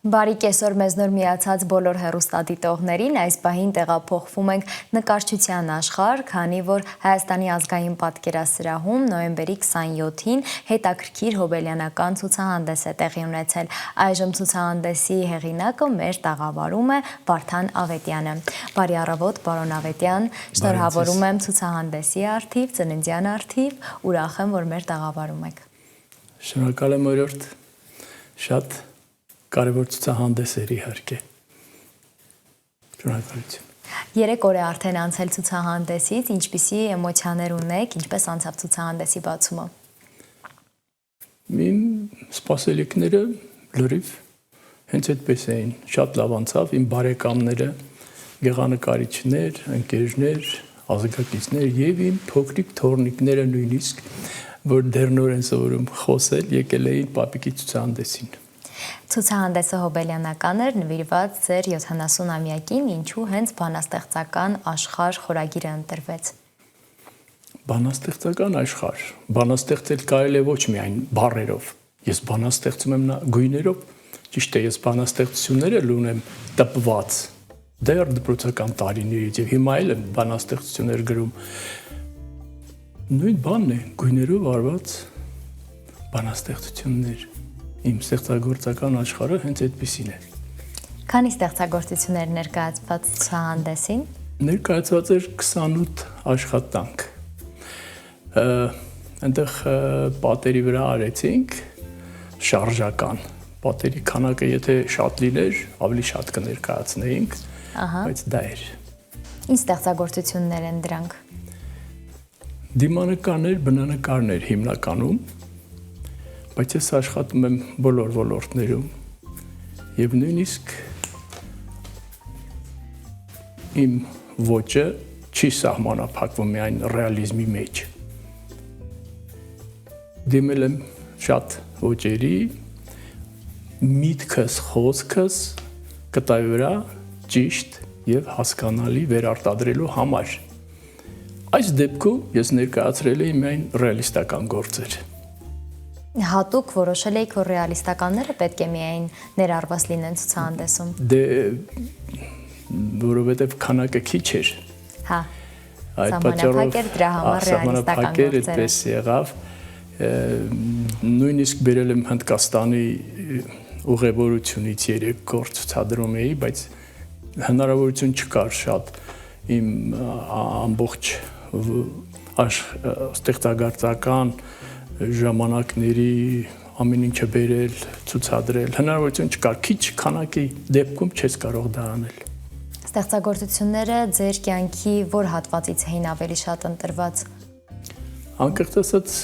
Բարի կեսօր մեզ նոր միացած բոլոր հեռուստադիտողներին, այս պահին տեղափոխվում ենք նկարչության աշխարհ, քանի որ Հայաստանի ազգային պատկերասրահում նոյեմբերի 27-ին հետաքրքիր հոբելյանական ցուցահանդես է տեղի ունեցել։ Այժմ ցուցահանդեսի հեղինակը մեր տաղավարում է Վարդան Ավետյանը։ Բարի առավոտ, պարոն Ավետյան, շնորհավորում եմ ցուցահանդեսի առթիվ, ծննդյան առթիվ, ուրախ եմ, որ մեր տաղավարում եք։ Շնորհակալ եմ օրորդ, շատ կարևոր ցուցահանդես էր իհարկե։ Շնորհակալություն։ 3 օր է արդեն անցել ցուցահանդեսից, ինչպիսի էմոցիաներ ունեք, ինչպես անցավ ցուցահանդեսի բացումը։ Իմ սպասելիքները լրիվ հենց այդպես էին, շատ լավ անցավ, իմ բարեկամները, գեղանկարիչներ, ընկերներ, ազգակիցներ եւ իմ փոքրիկ թոռնիկները նույնիսկ, որ դեռ նոր են սովորում խոսել, եկել էին պապիկի ցուցահանդեսին։ Ցուցահանդեսը հոբելյանական էր, նվիրված ձեր 70-ամյակին, ինչու հենց բանաստեղծական աշխարհ խորագիրը ընտրվեց։ Բանաստեղծական աշխարհ, բանաստեղծել կարելի է ոչ միայն բառերով, ես բանաստեղծում եմ գույներով, ճիշտ է, ես բանաստեղծությունները ունեմ տպված, դեռ դպրոցական տարիներից եւ հիմա էլ եմ բանաստեղծություններ գրում։ Նույն բանն է, գույներով արված բանաստեղծություններ։ Իմ ստեղծագործական աշխարհը հենց այդպիսին է։ Քանի ստեղծագործություններ ներկայացված ցուցահանդեսին։ Ներկայացված էր 28 աշխատանք։ Այնտեղ պատերի վրա արեցինք շարժական։ Պատերի քանակը եթե շատ լիներ, ավելի շատ կներկայացնեինք, բայց դա էր։ Ինչ ստեղծագործություններ են դրանք։ Դիմանկարներ, բնանկարներ հիմնականում, բայց ես աշխատում եմ բոլոր ոլորտներում եւ նույնիսկ իմ ոճը չի սահմանափակվում միայն ռեալիզմի մեջ։ Դիմել եմ շատ ոճերի, միտքս, խոսքս կտավի վրա ճիշտ եւ հասկանալի վերարտադրելու համար։ Այս դեպքում ես ներկայացրել եմ միայն ռեալիստական գործեր։ Հատուկ որոշել եք, որ ռեալիստականները պետք է միայն ներառված լինեն ցուցահանդեսում։ Դե որովհետև քանակը քիչ էր։ Հա։ Այդ պատճառով դրա համար ռեալիստական գործեր։ Այդպես եղավ։ Նույնիսկ բերել եմ Հնդկաստանի ուղևորությունից 3 գործ ցուցադրում էի, բայց հնարավորություն չկար շատ իմ ամբողջ ստեղծագործական ժամանակների ամեն ինչը բերել, ցուցադրել, հնարավորություն չկար, քիչ քանակի դեպքում չես կարող դա անել։ Ստեղծագործությունները ձեր կյանքի որ հատվածից էին ավելի շատ ընտրված։ Անկեղծ ասած,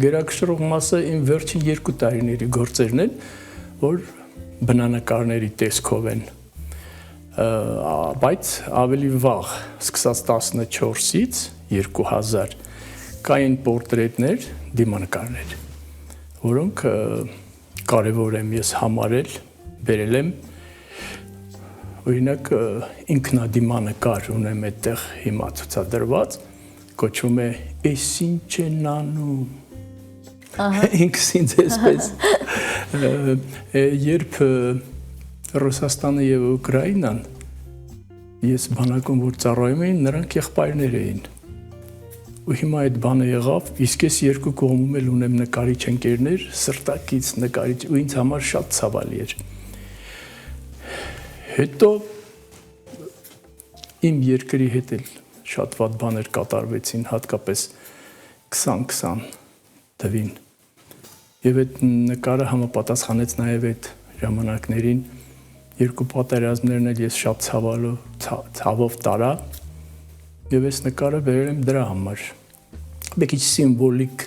գերակշռող մասը իմ վերջին 2 տարիների գործերն են, որ բնանկարների տեսքով են, բայց ավելի վաղ, սկսած 14-ից 2000 կային պորտրետներ, դիմանկարներ, որոնք կարևոր եմ ես համարել, բերել եմ, օրինակ ինքնադիմանկար ունեմ այդտեղ հիմա ցուցադրված, կոչվում է «Էս ինչ են անում»։ Ինքս ինձ էսպես երբ Ռուսաստանը եւ Ուկրաինան ես բանակում որ ծառայում էին, նրանք եղբայրներ էին։ Ու հիմա այդ բանը եղավ, իսկ ես 2 կողմում էլ ունեմ նկարիչ ընկերներ, սրտակից նկարիչ, ու ինձ համար շատ ցավալի էր։ Հետո իմ երկրի հետ էլ շատ վատ բաներ կատարվեցին, հատկապես 2020 թվին։ Եվ այդ նկարը համապատասխանեց նաև այդ ժամանակներին 2 պատերազմներն էլ ես շատ ցավով տարա եւ այս նկարը բերել եմ դրա համար։ Մի քիչ սիմվոլիկ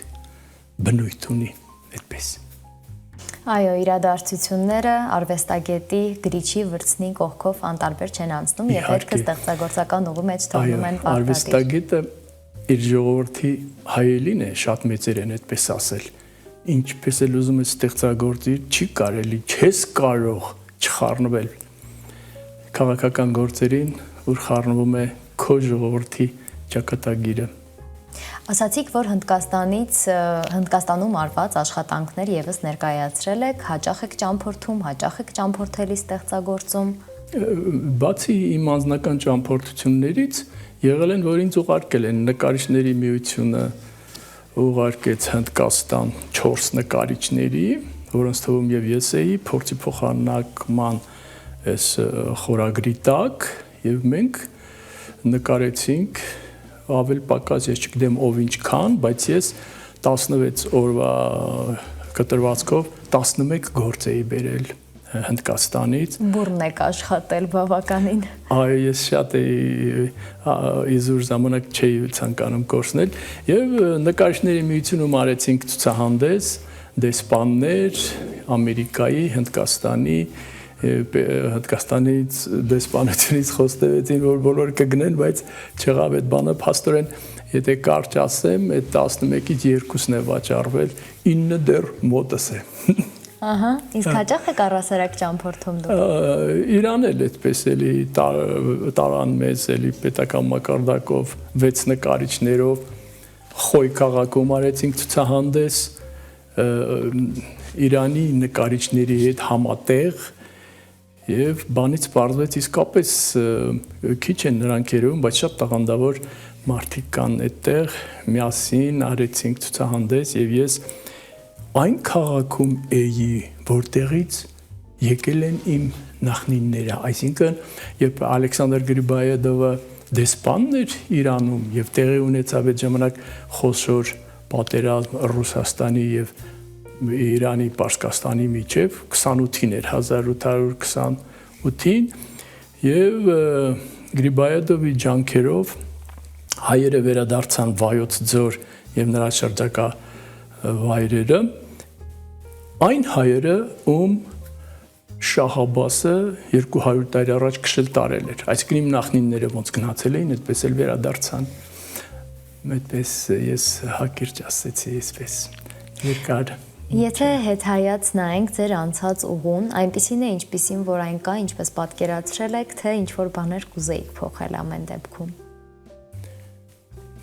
բնույթ ունի, այդպես։ Այո, իրադարձությունները արվեստագետի, գրիչի, վրձնի կողքով անտարբեր չեն անցնում եւ հետքը ստեղծագործական ուղու մեջ թողնում են պարտադիր։ Արվեստագետը իր ժողովրդի հայելին է, շատ մեծեր են այդպես ասել։ Ինչպես էլ ուզում ես ստեղծագործի, չի կարելի, չես կարող չխառնվել քաղաքական գործերին, որ խառնվում է քո ժողովրդի ճակատագիրը։ Ասացիք, որ Հնդկաստանում արված աշխատանքներ եւս ներկայացրել եք, հաճախ եք ճամփորդում, հաճախ եք ճամփորդելի ստեղծագործում։ Բացի իմ անձնական ճամփորդություններից եղել են, որ ինձ ուղարկել են նկարիչների միությունը ուղարկեց Հնդկաստան 4 նկարիչների, որոնց թվում եւ ես էի, փորձի փոխանակման այս խորագրի տակ եւ մենք նկարեցինք ավել պակաս ես չգիտեմ ով ինչքան, բայց ես 16 օրվա կտրվածքով 11 գործ էի բերել Հնդկաստանից։ Բուրն եք աշխատել բավականին։ Այո, ես շատ էի իզուր ժամանակ չէի ցանկանում կորցնել եւ նկարիչների միությունում արեցինք ցուցահանդես, դեսպաններ Ամերիկայի, Հնդկաստանի Հնդկաստանից դեսպանությունից խոստովեցին, որ բոլոր կգնեն, բայց չեղավ այդ բանը, փաստորեն, եթե կարճ ասեմ, այդ 11-ից 2-ն է վաճառվել, 9-ը դեռ մոտս է։ Ահա, իսկ հաճախ եք առասարակ ճամփորդում դուք։ Իրան էլ այդպես էլի տարան մեզ էլի պետական մակարդակով 6 նկարիչներով Խոյ քաղաքում արեցինք ցուցահանդես Իրանի նկարիչների հետ համատեղ եւ բանից պարզվեց իսկապես քիչ են նրանք երևում, բայց շատ տաղանդավոր մարդիկ կան այդտեղ, միասին արեցինք ցուցահանդես եւ ես այն քաղաքում էի, որտեղից եկել են իմ նախնիները, այսինքն երբ Ալեքսանդր Գրիբայեդովը դեսպանն էր Իրանում եւ տեղի ունեցավ այդ ժամանակ խոշոր պատերազմ Ռուսաստանի եւ Իրանի Պարսկաստանի միջև 28-ին էր 1828-ին եւ Գրիբայեդովի ջանքերով հայերը վերադարձան Վայոց ձոր եւ նրա շրջակա վայրերը այն հայերը ում Շահ-Աբբասը 200 տարի առաջ քշել տարել էր այսինքն իմ նախնիները ոնց գնացել էին այդպես էլ վերադարձան այդպես ես հակիրճ ասեցի այսպես երկար Եթե հետհայաց նայենք ձեր անցած ուղուն, այնպիսին է, ինչպիսին որ այն կա, ինչպես պատկերացրել եք, թե ինչ որ բաներ կուզեիք փոխել ամեն դեպքում։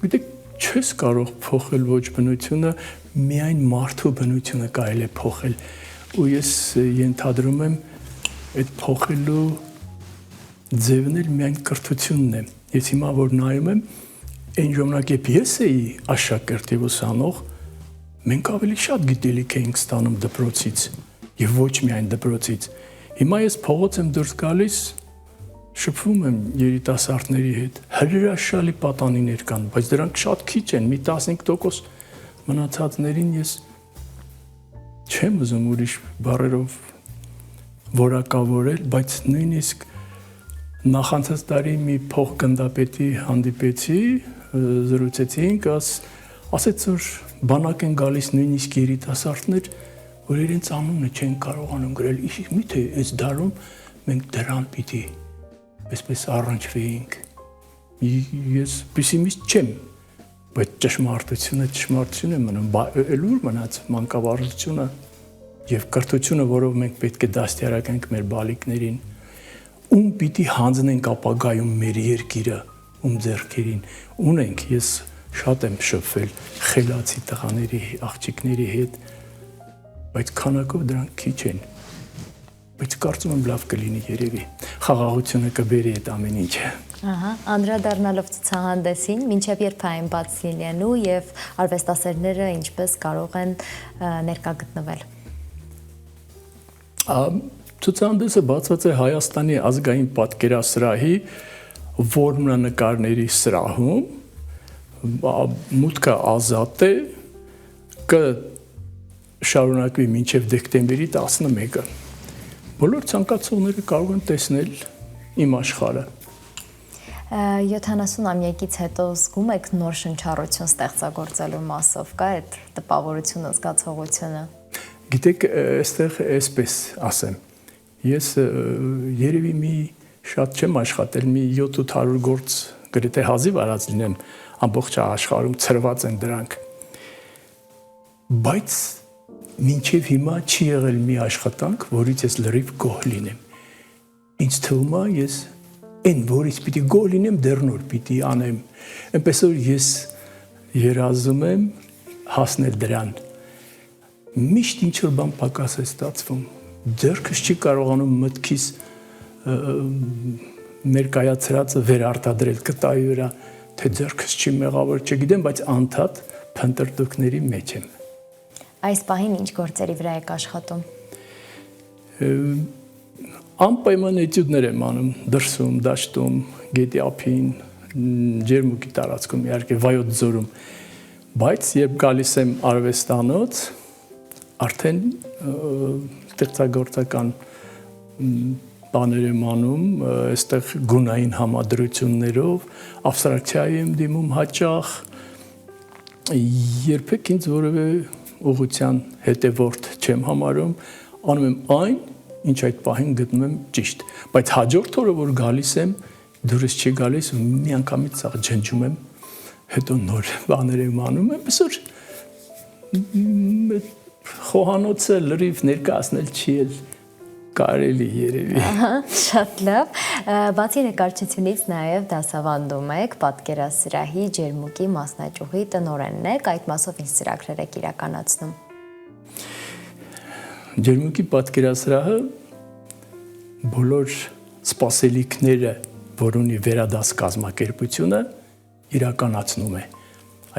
Գիտեք, չես կարող փոխել ոչ բնությունը, միայն մարդու բնությունը կարելի է փոխել։ Ու ես ենթադրում եմ, այդ փոխելու ձևն էլ միայն կրթությունն է։ Ես հիմա որ նայում եմ, այն ժամանակ երբ ես էի աշակերտ եւ ուսանող, մենք ավելի շատ գիտելիք էինք ստանում դպրոցից եւ ոչ միայն դպրոցից։ Հիմա ես փողոց եմ դուրս գալիս, շփվում եմ երիտասարդների հետ, հրաշալի պատանիներ կան, բայց դրանք շատ քիչ են, մի 15% մնացածներին ես չեմ ուզում ուրիշ բառերով որակավորել, բայց նույնիսկ նախանցած տարի մի փոխգնդապետի հանդիպեցի, զրուցեցինք, ասեց որ բանակ են գալիս նույնիսկ երիտասարդներ, որ իրենց անունը չեն կարողանում գրել, միթե այս դարում մենք դրան պիտի այսպես առնչվեինք։ Ես պեսիմիստ չեմ, բայց ճշմարտությունը է մնում, էլ ուր մնաց մանկավարժությունը եւ կրթությունը, որով մենք պետք է դաստիարակենք մեր բալիկներին, ում պիտի հանձնենք ապագայում մեր երկիրը, ում ձեռքերին ունենք, ես շատ եմ շփվել խելացի տղաների, աղջիկների հետ, բայց քանակով դրանք քիչ են։ Բայց կարծում եմ լավ կլինի երևի։ Խաղաղությունը կբերի այդ ամեն ինչը։ Ահա, անդրադառնալով ցուցահանդեսին, մինչև երբ այն բաց լինելու եւ արվեստասերները ինչպես կարող են ներկա գտնվել։ Ցուցահանդեսը բացված է Հայաստանի ազգային պատկերասրահի որմնանկարների սրահում, մուտքը ազատ է, կշարունակվի մինչև դեկտեմբերի 11-ը։ Բոլոր ցանկացողները կարող են տեսնել իմ աշխարհը։ 70-ամյակից հետո զգում եք նոր շնչառություն ստեղծագործելու մասով, կա այդ տպավորությունը, զգացողությունը։ Գիտեք, այստեղ այսպես ասեմ, ես երևի մի շատ չեմ աշխատել, մի 700 գործ գրեթե հազիվ արած լինեմ, ամբողջ աշխարհում ծրված են դրանք։ Բայց մինչև հիմա չի եղել մի աշխատանք, որից ես լրիվ գոհ լինեմ։ Ինձ թվում է, ես այն, որից պիտի գոհ լինեմ, դեռ նոր պիտի անեմ։ Այնպես որ ես երազում եմ հասնել դրան։ Միշտ ինչ-որ բան պակաս է ստացվում։ Ձեռքս չի կարողանում մտքիս ներկայացրածը վերարտադրել կտայի վրա, թե ձեռքս չի մեղավոր, չգիտեմ, բայց անդադ փնտրտուքների մեջ եմ։ Այս պահին ինչ գործերի վրա եք աշխատում։ Անպայման էտյուդներ եմ անում դրսում, դաշտում, գետի ափին, ջերմուկի տարածքում, իհարկե Վայոց ձորում, բայց երբ գալիս եմ արվեստանոց, արդեն ստեղծագործական բաներ եմ անում, այստեղ գունային համադրություններով, աբստրակցիայի եմ դիմում հաճախ, երբեք ինձ որևէ ուղղության հետևորդ չեմ համարում, անում եմ այն, ինչ այդ պահին գտնում եմ ճիշտ, բայց հաջորդ օրը որ գալիս եմ, դուրս չի գալիս ու միանգամից սաղ ջնջում եմ, հետո նոր բաներ եմ անում, այնպես որ խոհանոցը լրիվ ներկայացնել չի էլ կարելի երևի։ Շատ լավ, բացի նկարչությունից նաև դասավանդում եք, պատկերասրահի ջերմուկի մասնաճյուղի տնօրենն եք, այդ մասով ինչ ծրագրեր եք իրականացնում։ Ջերմուկի պատկերասրահը բոլոր սպասելիքները, որ ունի վերադաս կազմակերպությունը, իրականացնում է։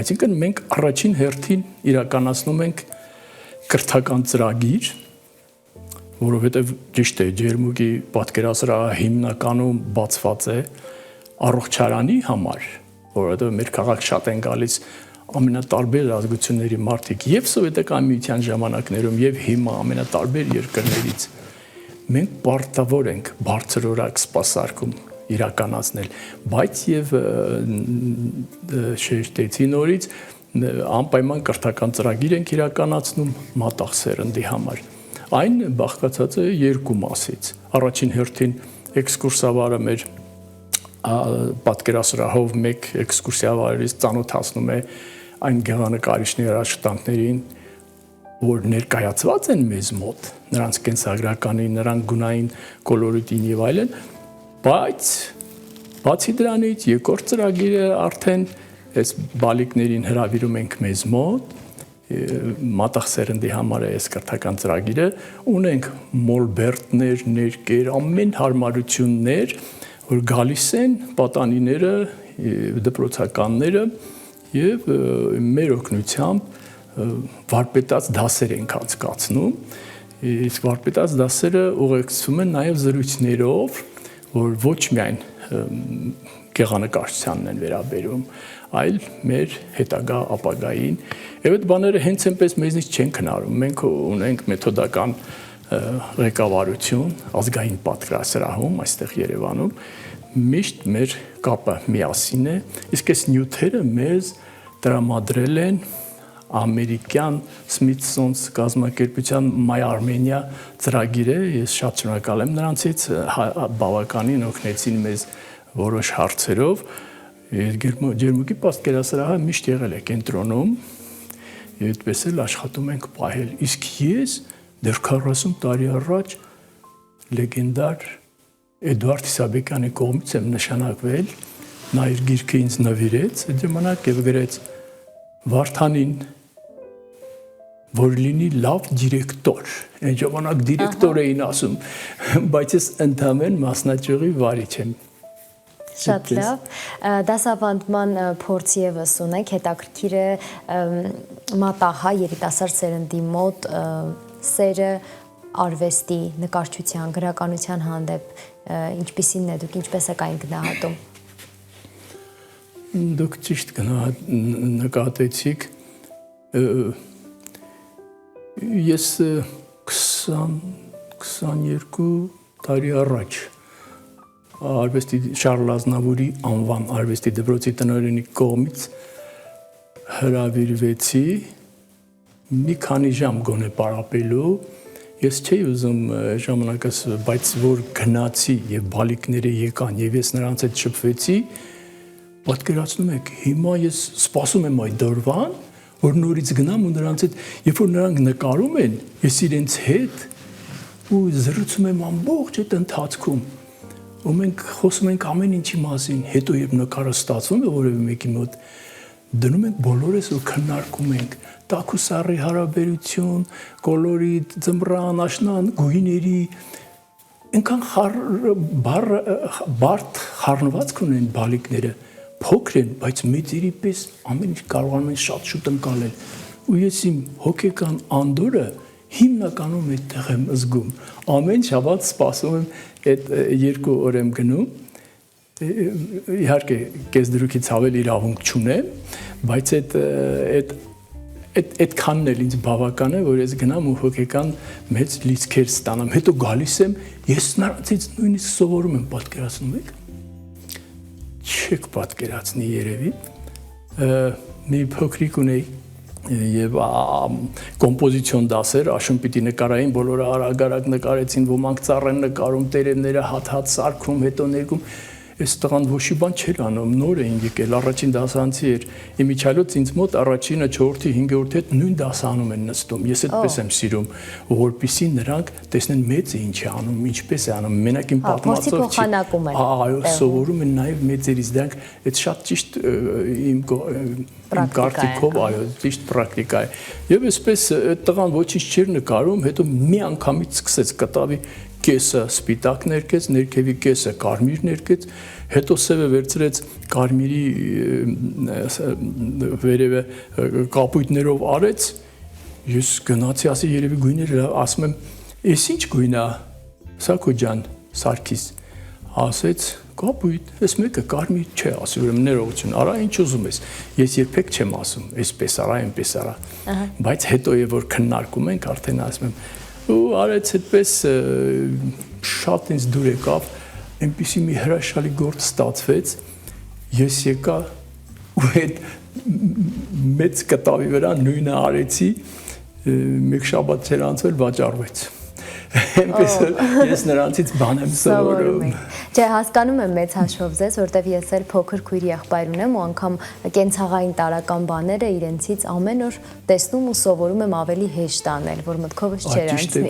Այսինքն մենք առաջին հերթին իրականացնում ենք կրթական ծրագիր, որովհետև ճիշտ է, ջերմուկի պատկերասրահը հիմնականում բացված է առողջարանի համար, որովհետև մեր քաղաք շատ են գալիս ամենատարբեր ազգությունների մարդիկ եւ սովետական միության ժամանակներում եւ հիմա ամենատարբեր երկրներից մենք պարտավոր ենք բարձրորակ սպասարկում իրականացնել, բայց եւ շեշտեցի նորից անպայման կրթական ծրագիր ենք իրականացնում մատաղ սերնդի համար։ Այն բաղկացած է երկու մասից։ Առաջին հերթին էքսկուրսավարը մեր պատկերասրահով մեկ էքսկուրսիավարից ծանոթացնում է այն գեղանկարիչների աշխատանքներին, որ ներկայացված են մեզ մոտ, նրանց կենսագրականին, նրանց գունային կոլորիտին եւ այլն, բայց բացի դրանից երկրորդ ծրագիրը արդեն այս բալիկներին հրավիրում ենք մեզ մոտ, մատաղ սերնդի համար է այս կրթական ծրագիրը, ունենք մոլբերտներ, ներկեր, ամեն հարմարություններ, որ գալիս են պատանիները, դպրոցականները եւ մեր օգնությամբ վարպետաց դասեր ենք անցկացնում, իսկ վարպետաց դասերը ուղեկցվում են նաեւ զրույցներով, որ ոչ միայն գեղանկարչությանն են վերաբերում, այլ մեր հետագա ապագային։ Եվ այդ բաները հենց այնպես մեզնից չեն քնարում։ Մենք ունենք մեթոդական ղեկավարություն ազգային պատկերասրահում, այստեղ Երևանում, միշտ մեր կապը միասին է, իսկ այս նյութերը մեզ տրամադրել են ամերիկյան Smithsonian կազմակերպության My Armenia ծրագիրը, ես շատ շնորհակալ եմ նրանցից, բավականին օգնեցին մեզ որոշ հարցերով, ջերմուկի պատկերասրահը միշտ եղել է կենտրոնում, եւ այդպես էլ աշխատում ենք պահել, իսկ ես դեռ 40 տարի առաջ լեգենդար Էդուարդ Իսաբեկյանի կողմից եմ նշանակվել, նա իր գիրքը ինձ նվիրեց այդ ժամանակ եւ գրեց Վարդանին, որ լինի լավ դիրեկտոր, այն ժամանակ դիրեկտոր էին ասում, բայց ես ընդհանրեն մասնաճյուղի վարիչ եմ։ Շատ լավ, դասավանդման փորձ եւս ունեք, հետաքրքիր է մատաղ երիտասարդ սերնդի մոտ սերը արվեստի, նկարչության, գրականության հանդեպ ինչպիսին է, դուք ինչպես եք այն գնահատում։ Դուք ճիշտ նկատեցիք, ես 22 տարի առաջ արվեստի Շարլ Ազնավուրի անվան արվեստի դպրոցի տնօրենի կողմից հրավիրվեցի մի քանի ժամ գոնե պարապելու, ես չէի ուզում ժամանակս, բայց որ գնացի եւ բալիկները եկան եւ ես նրանց հետ շփվեցի, պատկերացնում եք, հիմա ես սպասում եմ այդ դրվան, որ նորից գնամ ու նրանց հետ, երբ որ նրանք նկարում են, ես իրենց հետ ու զրուցում եմ ամբողջ այդ ընթացքում, ու մենք խոսում ենք ամեն ինչի մասին, հետո երբ նկարը ստացվում է որևէ մեկի մոտ, դնում ենք բոլորս ու քննարկում ենք տաքուսարի հարաբերություն, կոլորիտ, ձմռան, աշնան, գույների այնքան բարդ խառնվածք ունեն բալիկները, փոքր են, բայց մեծերի պես ամեն ինչ կարողանում են շատ շուտ ընկալել։ Ու ես իմ հոգեկան անդորը հիմնականում այդտեղ եմ զգում։ Ամեն շաբաթ սպասում եմ այդ 2 օր եմ գնում։ Իհարկե կես դրուկից ավել իրավունք չունեմ, բայց այդքանն էլ ինձ բավական է, որ ես գնամ ու հոգեկան մեծ լիցքեր ստանամ։ Հետո գալիս եմ, ես նրանցից նույնիսկ սովորում եմ, պատկերացնում եք։ Չեք պատկերացնի երևի։ Մի փոքրիկ ունեի եւ կոմպոզիցիոն դասեր, աշուն պիտի նկարային, բոլորը արագ նկարեցին, ոմանք ծառ են նկարում, տերևները հատ-հատ սարքում, հետո ներկում։ Այս տղան ոչի բան չէր անում, նոր էին եկել, առաջին դասանցի էր։ Իմիջիալոց ինձ մոտ առաջինը 4-ի 5-րդ հետ նույն դասանում են նստում։ Ես այդպես եմ սիրում, որպեսզի նրանք տեսնեն մեծը ինչ է անում, ինչպես է անում։ Մենակ իմ պատմածով չի։ Այո, սովորում են նաև մեծերից, դրանք այդ շատ ճիշտ իմ կարտիկով, այո, ճիշտ պրակտիկա է։ Եվ այսպես այդ տղան ոչինչ չէր նկարում, հետո մի անգամից սկսեց կտավի կեսը սպիտակ ներկեց, ներքևի կեսը կարմիր ներկեց, հետո սևը վերցրեց կարմիրի վերևը կապույտներով արեց, ես գնացի, ասի երևի գույները, ասում եմ, ես ինչ գույն է, Սակո ջան, Սարգիս, ասեց, կապույտ, ես մեկը կարմիր չէ, ասի, ուրեմն ներողություն, արա ինչ ուզում ես, ես երբեք չեմ ասում, այսպես արա, այնպես արա, բայց հետո է որ քննարկում ենք, արդեն ասում եմ, ու արեց այդպես շատ ինձ դուր եկավ, այնպիսի մի հրաշալի գործ ստացվեց, ես եկա ու այդ մեծ կտավի վրա նույնը արեցի, մեկ շաբաթ չէր անցել վաճառվեց։ Այնպես ես նրանցից բան եմ սովորում։ Չէ, հասկանում եմ մեծ հաշվով ձեզ, որտեվ ես էլ փոքր քույր եղբայր ունեմ ու անգամ կենցաղային տարական բաները իրենցից ամեն օր տեսնում ու սովորում եմ ավելի հեշտ անել, որ մտքովս չէր անցնի։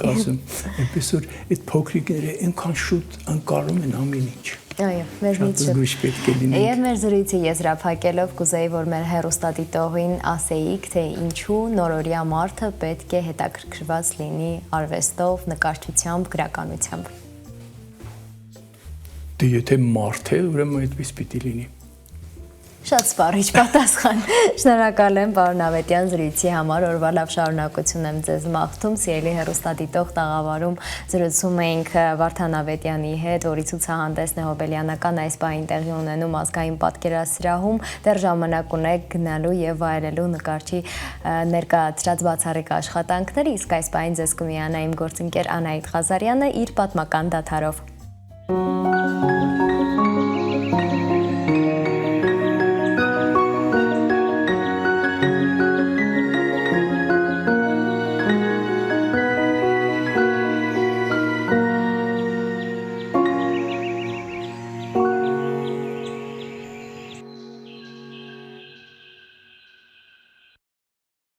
Այնպես որ այդ փոքրիկները այնքան շուտ ընկալում են ամեն ինչ։ Այո, մեզնից պետք է լինի։ Եվ մեր զրույցի եզրափակելով կուզեի, որ մեր հեռուստադիտողին ասեիք, թե ինչու նորօրյա մարդը պետք է հետաքրքրված լինի արվեստով, նկարչությամբ, գրականությամբ։ Դե եթե մարդ է, ուրեմն այդպես պիտի լինի։ Շատ սպառիչ պատասխան։ Շնորհակալ եմ, պարոն Ավետյան, զրույցի համար, օրվա լավ շարունակություն եմ ձեզ մաղթում։ Սիրելի հեռուստադիտող, տաղավարում զրուցում էինք Վարդան Ավետյանի հետ, որի ցուցահանդեսն է հոբելյանական այս պահին տեղի ունենում Ազգային պատկերասրահում։ Դեռ ժամանակ ունեք գնալու եւ վայելելու նկարչի ներկայացրած բացառիկ աշխատանքները, իսկ այս պահին ձեզ կմիանա իմ գործընկեր Անահիտ Ղազարյանը իր պատմական դադարով։